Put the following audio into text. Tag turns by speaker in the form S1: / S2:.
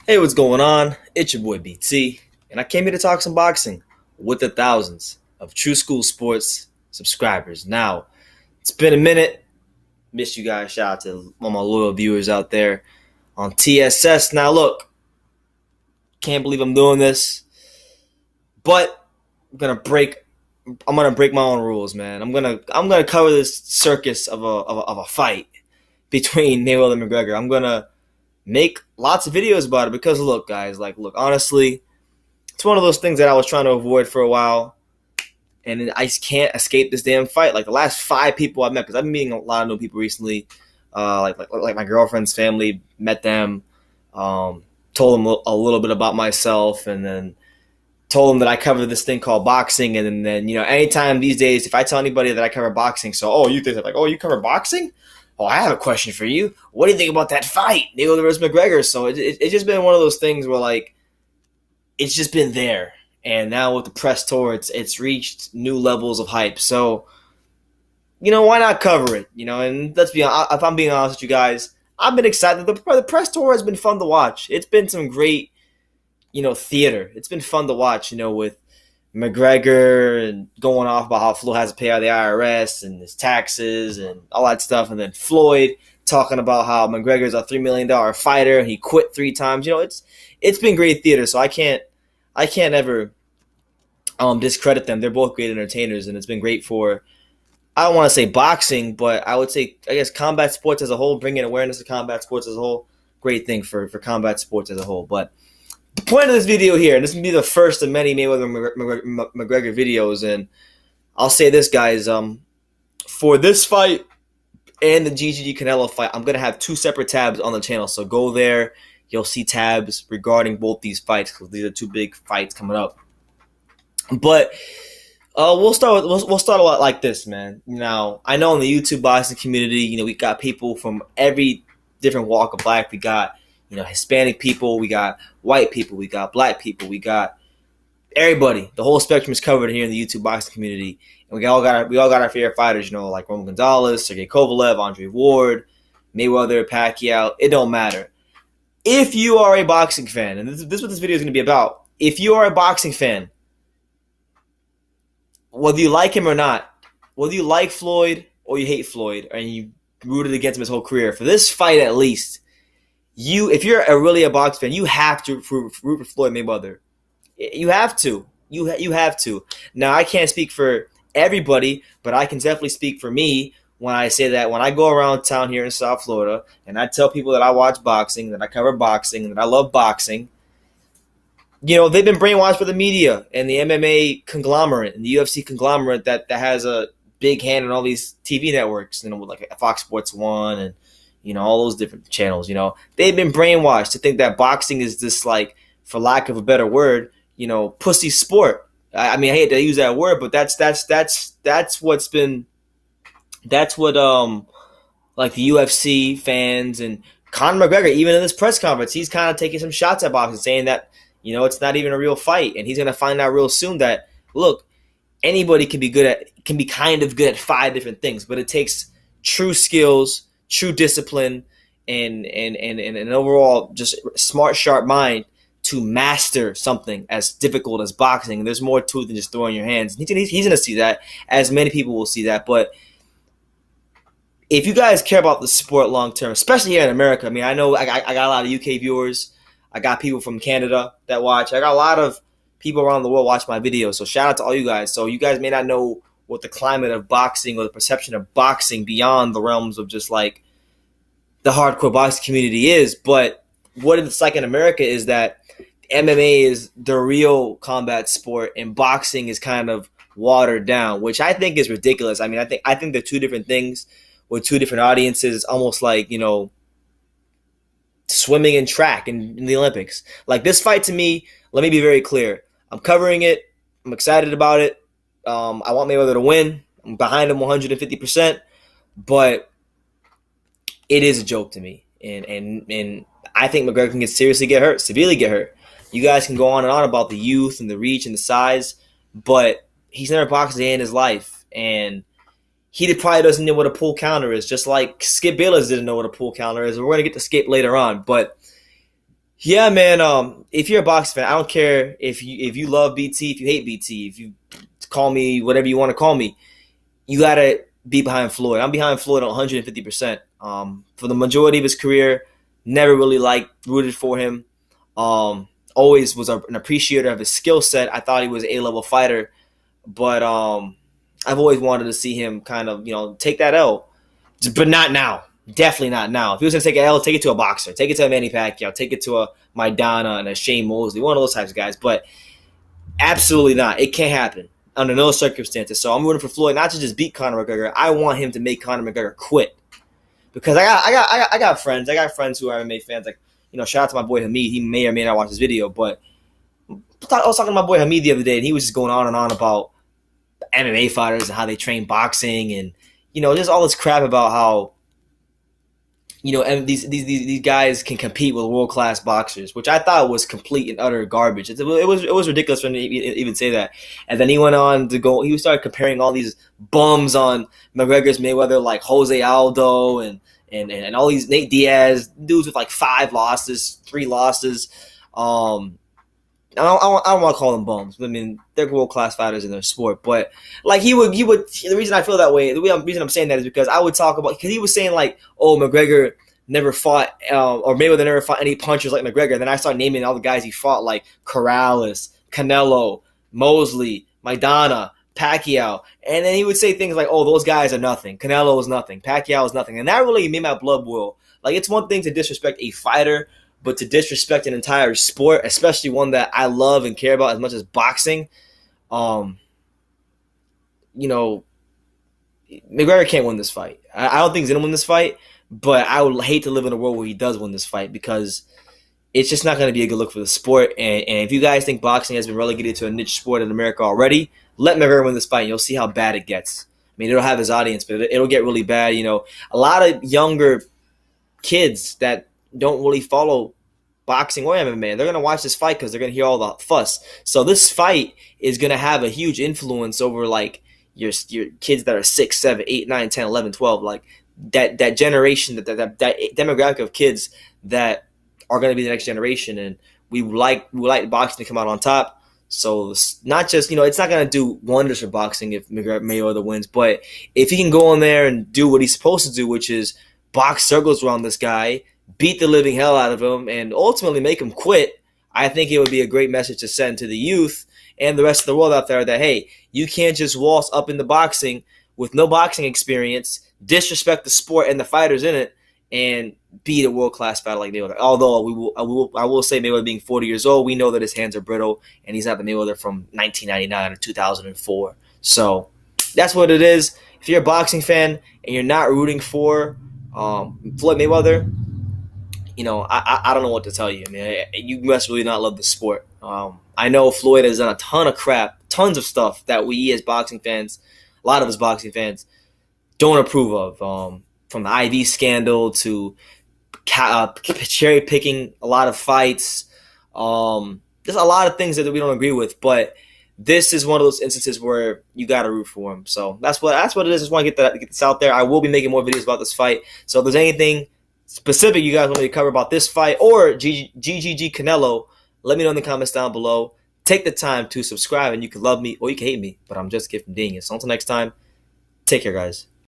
S1: Hey, what's going on? It's your boy BT, and I came here to talk some boxing with the thousands of True School Sports subscribers. Now, it's been a minute. Missed you guys. Shout out to all my loyal viewers out there on TSS. Now, look, can't believe I'm doing this, but I'm gonna break my own rules, man. I'm gonna cover this circus of a fight between Mayweather and McGregor. I'm gonna make lots of videos about it because look, guys, honestly, it's one of those things that I was trying to avoid for a while, and I just can't escape this damn fight. Like the last five people I've met, because I've been meeting a lot of new people recently. Like my girlfriend's family, met them, told them a little bit about myself, and then told them that I cover this thing called boxing. And then anytime these days, if I tell anybody that I cover boxing, you think that you cover boxing? Oh, I have a question for you. What do you think about that fight, Mayweather versus McGregor? So it's just been one of those things where it's just been there, and now with the press tour, it's reached new levels of hype. So why not cover it? And let's be honest, if I'm being honest with you guys, I've been excited. The press tour has been fun to watch. It's been some great theater. It's been fun to watch. With McGregor and going off about how Floyd has to pay out the IRS and his taxes and all that stuff, and then Floyd talking about how McGregor's a $3 million fighter and he quit 3 times. It's been great theater, so I can't ever discredit them. They're both great entertainers, and it's been great for, I don't want to say boxing, but I would say, I guess, combat sports as a whole, bringing awareness to combat sports as a whole. Great thing for combat sports as a whole. But the point of this video here, and this will be the first of many Mayweather McGregor videos, and I'll say this, guys, for this fight and the GGG Canelo fight, I'm going to have 2 separate tabs on the channel, so go there. You'll see tabs regarding both these fights because these are 2 big fights coming up. But we'll start a lot like this, man. Now, I know in the YouTube boxing community, we got people from every different walk of life. We got Hispanic people, we got white people, we got black people, we got everybody. The whole spectrum is covered here in the YouTube boxing community, and we all got our favorite fighters. Like Roman Gonzalez, Sergey Kovalev, Andre Ward, Mayweather, Pacquiao. It don't matter. If you are a boxing fan, and this is what this video is going to be about. If you are a boxing fan, whether you like him or not, whether you like Floyd or you hate Floyd, and you rooted against him his whole career, for this fight at least, if you're really a boxing fan, you have to root for Floyd Mayweather. You have to. You have to. Now, I can't speak for everybody, but I can definitely speak for me when I say that when I go around town here in South Florida and I tell people that I watch boxing, that I cover boxing, and that I love boxing, they've been brainwashed by the media and the MMA conglomerate and the UFC conglomerate that has a big hand in all these TV networks, like Fox Sports 1 and all those different channels. They've been brainwashed to think that boxing is this, for lack of a better word, pussy sport. I hate to use that word, but that's what the UFC fans and Conor McGregor, even in this press conference, he's kind of taking some shots at boxing, saying that it's not even a real fight, and he's gonna find out real soon that look, anybody can be kind of good at 5 different things, but it takes true skills, true discipline, and an overall just smart, sharp mind to master something as difficult as boxing. There's more to it than just throwing your hands. He's going to see that, as many people will see that. But if you guys care about the sport long term, especially here in America, I know I got a lot of UK viewers. I got people from Canada that watch. I got a lot of people around the world watch my videos. So shout out to all you guys. So you guys may not know what the climate of boxing or the perception of boxing beyond the realms of just the hardcore boxing community is, but what it's like in America is that MMA is the real combat sport and boxing is kind of watered down, which I think is ridiculous. I think they're 2 different things with 2 different audiences. It's almost like swimming and track in the Olympics. Like this fight, to me, let me be very clear. I'm covering it. I'm excited about it. I want Mayweather to win. I'm behind him 150%, but it is a joke to me. And I think McGregor can severely get hurt. You guys can go on and on about the youth and the reach and the size, but he's never boxed a day in his life. And he probably doesn't know what a pull counter is, just like Skip Bayless didn't know what a pull counter is. We're going to get to Skip later on. But Yeah, man. If you're a boxing fan, I don't care if you love BT, if you hate BT, if you call me whatever you want to call me, you gotta be behind Floyd. I'm behind Floyd on 150%. For the majority of his career, never really rooted for him. Always was an appreciator of his skill set. I thought he was an A-level fighter, but I've always wanted to see him kind of take that L, but not now. Definitely not now. If he was gonna take an L, take it to a boxer, take it to a Manny Pacquiao, take it to a Maidana and a Shane Mosley, one of those types of guys. But absolutely not. It can't happen under no circumstances. So I'm rooting for Floyd not to just beat Conor McGregor. I want him to make Conor McGregor quit because I got friends. I got friends who are MMA fans. Like shout out to my boy Hamid. He may or may not watch this video, but I was talking to my boy Hamid the other day, and he was just going on and on about MMA fighters and how they train boxing, and just all this crap about how and these guys can compete with world class boxers, which I thought was complete and utter garbage. It was ridiculous for him to even say that. And then he went on to go. He started comparing all these bums on McGregor's Mayweather, like Jose Aldo and all these Nate Diaz dudes with like 5 losses, 3 losses. I don't want to call them bums. I mean, they're world class fighters in their sport. But like he would. The reason I feel that way, the reason I'm saying that is because I would talk about, because he was saying like, oh, McGregor never fought, or Mayweather never fought any punchers like McGregor. And then I started naming all the guys he fought, like Corrales, Canelo, Mosley, Maidana, Pacquiao, and then he would say things like, oh, those guys are nothing. Canelo is nothing. Pacquiao is nothing, and that really made my blood boil. Like, it's one thing to disrespect a fighter, but to disrespect an entire sport, especially one that I love and care about as much as boxing, um, you know, McGregor can't win this fight. I don't think he's gonna win this fight, but I would hate to live in a world where he does win this fight, because it's just not going to be a good look for the sport. And if you guys think boxing has been relegated to a niche sport in America already, let McGregor win this fight, and you'll see how bad it gets. I mean, it'll have his audience, but it'll get really bad. A lot of younger kids that don't really follow boxing or MMA, they're going to watch this fight because they're going to hear all the fuss. So this fight is going to have a huge influence over like your kids that are 6, 7, 8, 9, 10, 11, 12, like that generation, that demographic of kids that are going to be the next generation, and we like boxing to come out on top. So it's not just, it's not going to do wonders for boxing if Mayweather wins, but if he can go in there and do what he's supposed to do, which is box circles around this guy, beat the living hell out of him, and ultimately make him quit, I think it would be a great message to send to the youth and the rest of the world out there that, hey, you can't just waltz up into boxing with no boxing experience, disrespect the sport and the fighters in it, and beat a world-class fighter like Mayweather. Although I will say, Mayweather being 40 years old, we know that his hands are brittle, and he's not the Mayweather from 1999 or 2004. So that's what it is. If you're a boxing fan and you're not rooting for Floyd Mayweather, I don't know what to tell you. I mean, you must really not love the sport. I know Floyd has done a ton of crap, tons of stuff that we as boxing fans, a lot of us boxing fans, don't approve of. From the IV scandal to cherry picking a lot of fights. There's a lot of things that we don't agree with, but this is one of those instances where you got to root for him. So that's what it is. I just want to get this out there. I will be making more videos about this fight. So if there's anything specific you guys want me to cover about this fight or GGG Canelo, let me know in the comments down below. Take the time to subscribe, and you can love me or you can hate me, but I'm just a kid from Dingus. So until next time, take care, guys.